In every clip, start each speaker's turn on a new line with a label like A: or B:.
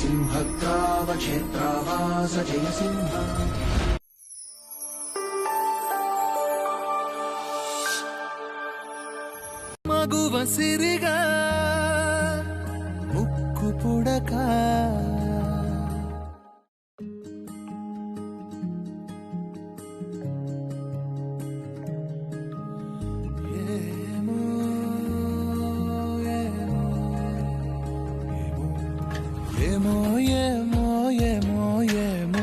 A: సింహగ్రావక్షేత్రావాస జయసింహ మగువ సిరిగా ముక్కు పుడక ఏమో ఏమో ఏమో ఏమో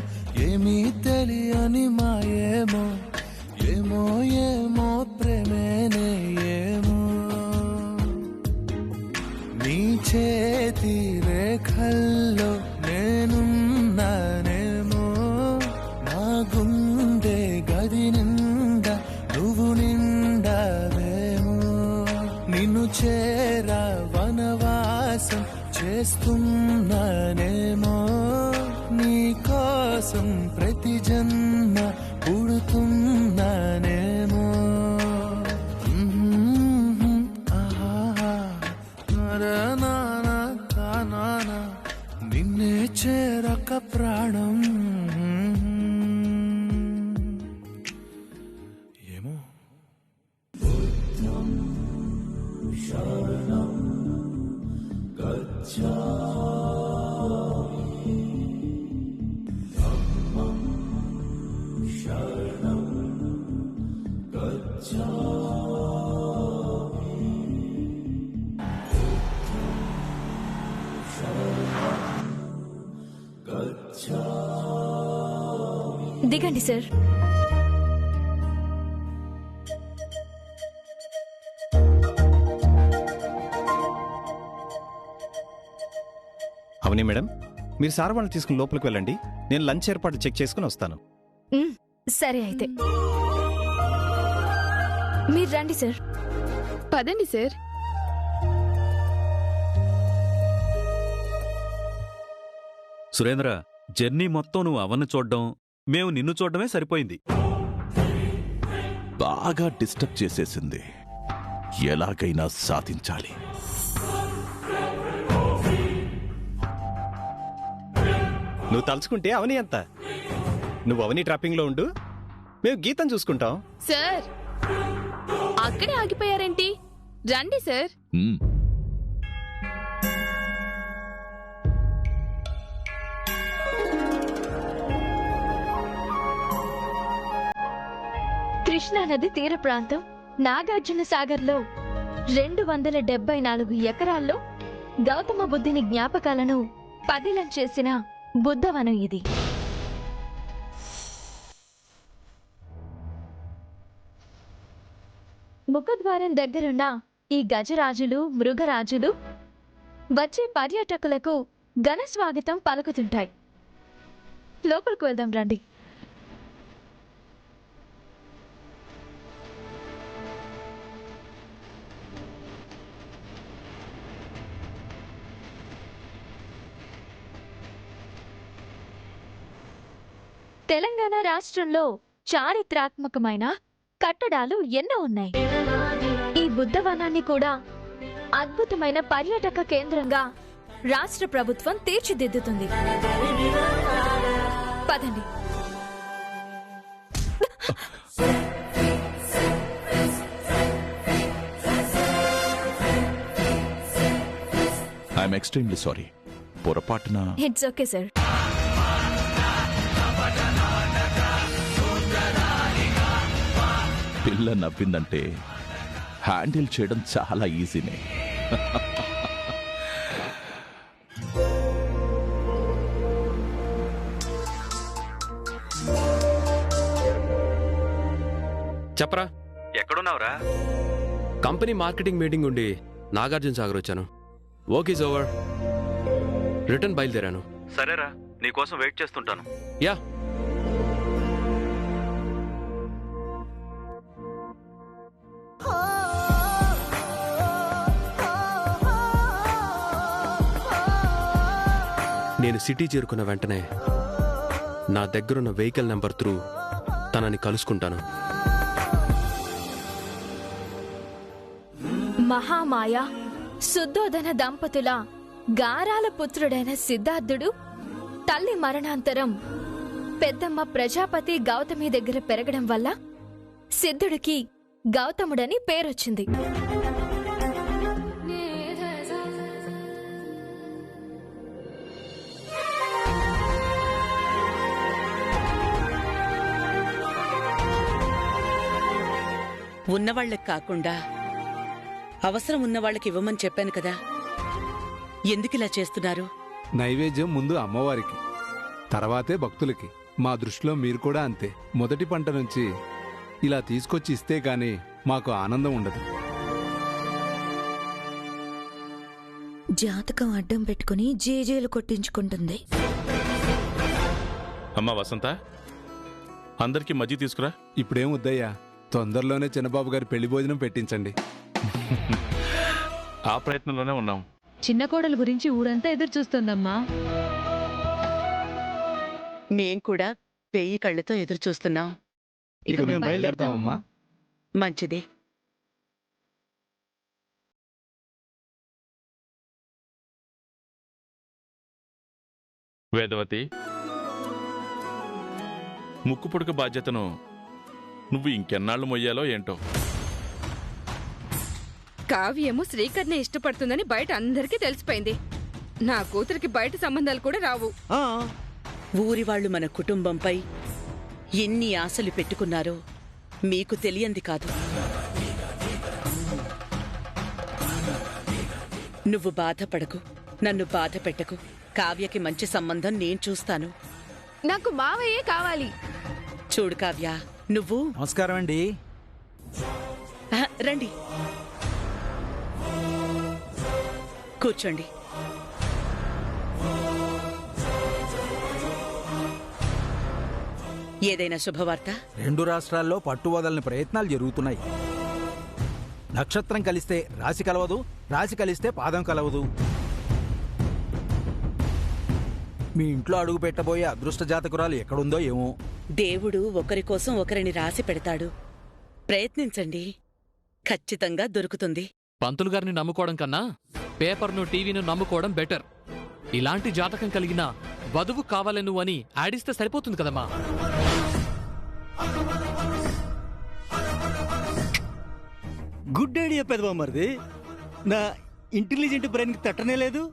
A: ఏమీ తెలియని మాయేమో ఏమో ఏమో ప్రేమేనే ఏమో నీ చేతి రేఖల్లో నేనున్నానేమో నా గుండె గది నిండా నువ్వు నిండావేమో నిన్ను చేరా వనవాసం చేస్తున్నానేమో నీ కోసం ప్రతి జన్మ పుడుతున్నానేమో నిన్నే చేరక ప్రాణం ఏమో శరణం శరణం
B: దిగండి సార్.
C: అవని మేడం, మీరు సార్ వాళ్ళని తీసుకుని లోపలికి వెళ్ళండి. నేను లంచ్ ఏర్పాటు చెక్ చేసుకుని వస్తాను.
B: సరే అయితే మీరు రండి సార్.
D: పదండి సార్.
E: సురేంద్ర, జర్నీ మొత్తం నువ్వు అవన్ని చూడ్డం, మేము నిన్ను చూడ్డమే సరిపోయింది.
F: బాగా డిస్టర్బ్ చేసేసింది. ఎలాగైనా సాధించాలి.
C: నువ్వు తలుచుకుంటే అవని ఎంత. నువ్వు అవని ట్రాపింగ్ లో ఉండు, మేము గీతం చూసుకుంటాం.
D: సార్ అక్కడే ఆగిపోయారేంటి? రండి సార్.
B: కృష్ణానది తీర ప్రాంతం నాగార్జున సాగర్లో 274 ఎకరాల్లో గౌతమ బుద్ధుని జ్ఞాపకాలను పదిలం చేసిన బుద్ధవనం ఇది. ముఖద్వారం దగ్గరున్న ఈ గజరాజులు, మృగరాజులు వచ్చే పర్యాటకులకు ఘన స్వాగతం పలుకుతుంటాయి. లోపలికి వెళ్దాం రండి. తెలంగాణ రాష్ట్రంలో చారిత్రాత్మకమైన కట్టడాలు ఎన్నో ఉన్నాయి. ఈ బుద్ధవనాన్ని కూడా అద్భుతమైన పర్యాటక కేంద్రంగా రాష్ట్ర ప్రభుత్వం తీర్చిదిద్దుతుంది. పదండి.
F: I'm extremely sorry. పొరపాటున.
B: It's okay sir.
F: పిల్ల నవ్విందంటే హ్యాండిల్ చేయడం చాలా ఈజీనే.
G: చెప్పరా,
E: ఎక్కడున్నావురా?
G: కంపెనీ మార్కెటింగ్ మీటింగ్ ఉండి నాగార్జున సాగర్ వచ్చాను. Work is over. రిటర్న్ బయలుదేరాను.
E: సరేరా, నీకోసం వెయిట్ చేస్తుంటాను.
G: యా. నేను సిటీ చేరుకున్న వెంటనే నా దగ్గరున్న వెహికల్ నెంబర్ త్రూ తనని కలుసుకుంటాను.
B: మహామాయ శుద్ధోదన దంపతుల గారాల పుత్రుడైన సిద్ధార్థుడు తల్లి మరణాంతరం పెద్దమ్మ ప్రజాపతి గౌతమి దగ్గర పెరగడం వల్ల సిద్ధుడికి గౌతముడని పేరొచ్చింది.
H: ఉన్నవాళ్లకు కాకుండా అవసరం ఉన్నవాళ్లకి ఇవ్వమని చెప్పాను కదా, ఎందుకిలా చేస్తున్నారు?
I: నైవేద్యం ముందు అమ్మవారికి, తర్వాతే భక్తులకి. మా దృష్టిలో మీరు కూడా అంతే. మొదటి పంట నుంచి ఇలా తీసుకొచ్చి ఇస్తే గాని మాకు ఆనందం ఉండదు.
J: జాతకం అడ్డం పెట్టుకుని జేజేలు కొట్టించుకుంటుంది.
F: అమ్మా వసంత, అందరికీ మజ్జిగ తీసుకురా.
I: ఇప్పుడేం వద్దయ్యా, తొందరలోనే చిన్నబాబు గారి పెళ్లి భోజనం పెట్టించండి.
F: ఆ ప్రయత్నంలోనే ఉన్నాం.
K: చిన్న కోడలు గురించి ఊరంతా ఎదురు చూస్తుందమ్మా.
H: మేం కూడా 1000 కళ్ళతో ఎదురు చూస్తున్నాం.
I: ఇక మేము బయలుదేరతామమ్మా.
H: మంచిది.
F: వేదవతి, ముక్కు పుడక బాధ్యతను నువ్వు ఇంకెన్నాళ్ళు మొయ్యాలో ఏంటో.
D: కావ్యము శ్రీకర్ని ఇష్టపడుతుందని బయట అందరికీ తెలిసిపోయింది. నా కూతురికి బయట సంబంధాలు కూడా రావు.
H: ఊరివాళ్లు మన కుటుంబంపై ఎన్ని ఆశలు పెట్టుకున్నారో మీకు తెలియంది కాదు. నువ్వు బాధపడకు, నన్ను బాధ పెట్టకు. కావ్యకి మంచి సంబంధం నేను చూస్తాను.
D: నాకు మావయ్యే కావాలి.
H: చూడు కావ్య, నువ్వు...
A: నమస్కారం అండి.
H: రండి, కూర్చోండి. ఏదైనా శుభవార్త?
A: 2 రాష్ట్రాల్లో పట్టు వదలని ప్రయత్నాలు జరుగుతున్నాయి. నక్షత్రం కలిస్తే రాశి కలవదు, రాశి కలిస్తే పాదం కలవదు. మీ ఇంట్లో అడుగు పెట్టబోయే అదృష్ట జాతకురాలు ఎక్కడుందో ఏమో.
H: దేవుడు ఒకరి కోసం ఒకరిని రాసి పెడతాడు. ప్రయత్నించండి, ఖచ్చితంగా దొరుకుతుంది.
L: పంతులు గారిని నమ్ముకోవడం కన్నా పేపర్ను టీవీను నమ్ముకోవడం బెటర్. ఇలాంటి జాతకం కలిగిన వధువు కావాలి నువ్వు అని ఆడిస్తే సరిపోతుంది కదమ్మా.
A: గుడ్ ఐడియా పెదబామర్ది. నా ఇంటెలిజెంట్ బ్రెయిన్కి తట్టనే లేదు.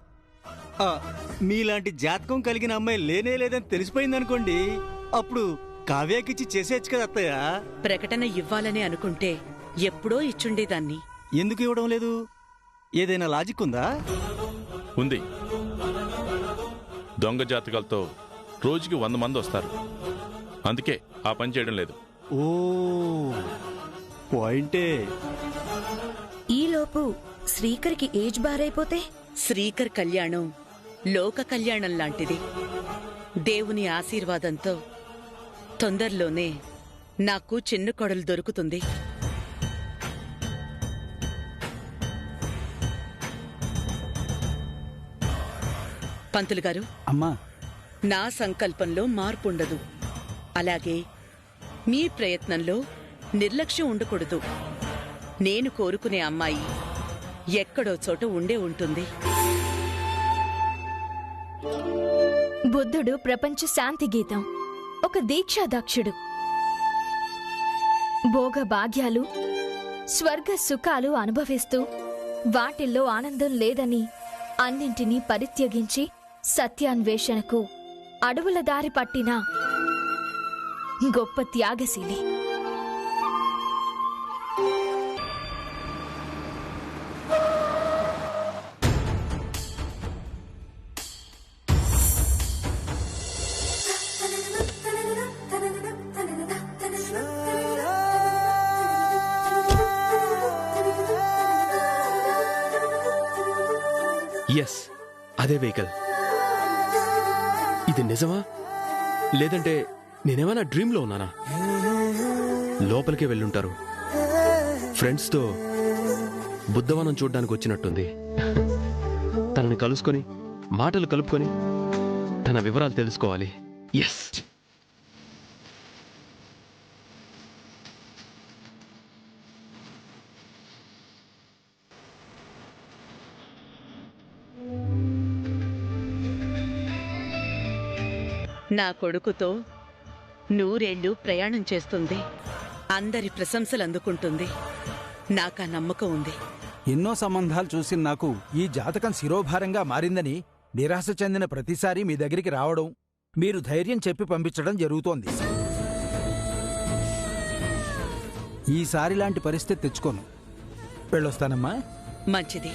A: మీలాంటి జాతకం కలిగిన అమ్మాయి లేనే లేదని తెలిసిపోయిందనుకోండి, అప్పుడు కావ్యాకిచ్చి చేసేయచ్చు కదా అత్తయ్య.
H: ప్రకటన ఇవ్వాలని అనుకుంటే ఎప్పుడో ఇచ్చుండేదాన్ని.
A: ఎందుకు ఇవ్వడం లేదు? ఏదైనా లాజిక్ ఉందా?
F: ఉంది. దొంగ జాతకాలతో రోజుకి 100 మంది వస్తారు. అందుకే ఆ పని చేయడం లేదు.
A: ఓ పాయింటే.
J: ఈలోపు శ్రీకర్కి ఏజ్ బారైపోతే?
H: శ్రీకర్ కళ్యాణం లోక కళ్యాణం లాంటిది. దేవుని ఆశీర్వాదంతో తొందరలోనే నాకు చిన్న కొడలు దొరుకుతుంది. పంతులు గారు,
A: అమ్మా,
H: నా సంకల్పంలో మార్పుండదు. అలాగే మీ ప్రయత్నంలో నిర్లక్ష్యం ఉండకూడదు. నేను కోరుకునే అమ్మాయి ఎక్కడో చోట ఉండే ఉంటుంది.
B: బుద్ధుడు ప్రపంచ శాంతి గీతం, ఒక దీక్షాదక్షుడు. భోగ భాగ్యాలు, స్వర్గ సుఖాలు అనుభవిస్తూ వాటిల్లో ఆనందం లేదని అన్నింటినీ పరిత్యజించి సత్యాన్వేషణకు అడవుల దారి పట్టిన గొప్ప త్యాగశీలి.
G: ఎస్, అదే వెహికల్. ఇది నిజమా లేదంటే నేనేమైనా డ్రీమ్లో ఉన్నానా? లోపలికే వెళ్ళుంటారు. ఫ్రెండ్స్తో బుద్ధవనం చూడ్డానికి వచ్చినట్టుంది. తనని కలుసుకొని మాటలు కలుపుకొని తన వివరాలు తెలుసుకోవాలి. ఎస్.
H: నా కొడుకుతో నూరేళ్లు ప్రయాణం చేస్తుంది. అందరి ప్రశంసలు అందుకుంటుంది. నాకా నమ్మకం ఉంది.
A: ఎన్నో సంబంధాలు చూసిన నాకు ఈ జాతకం శిరోభారంగా మారిందని నిరాశ చెందిన ప్రతిసారి మీ దగ్గరికి రావడం, మీరు ధైర్యం చెప్పి పంపించడం జరుగుతోంది. ఈసారి లాంటి పరిస్థితి తెచ్చుకోను. వెళ్ళొస్తానమ్మా.
H: మంచిది.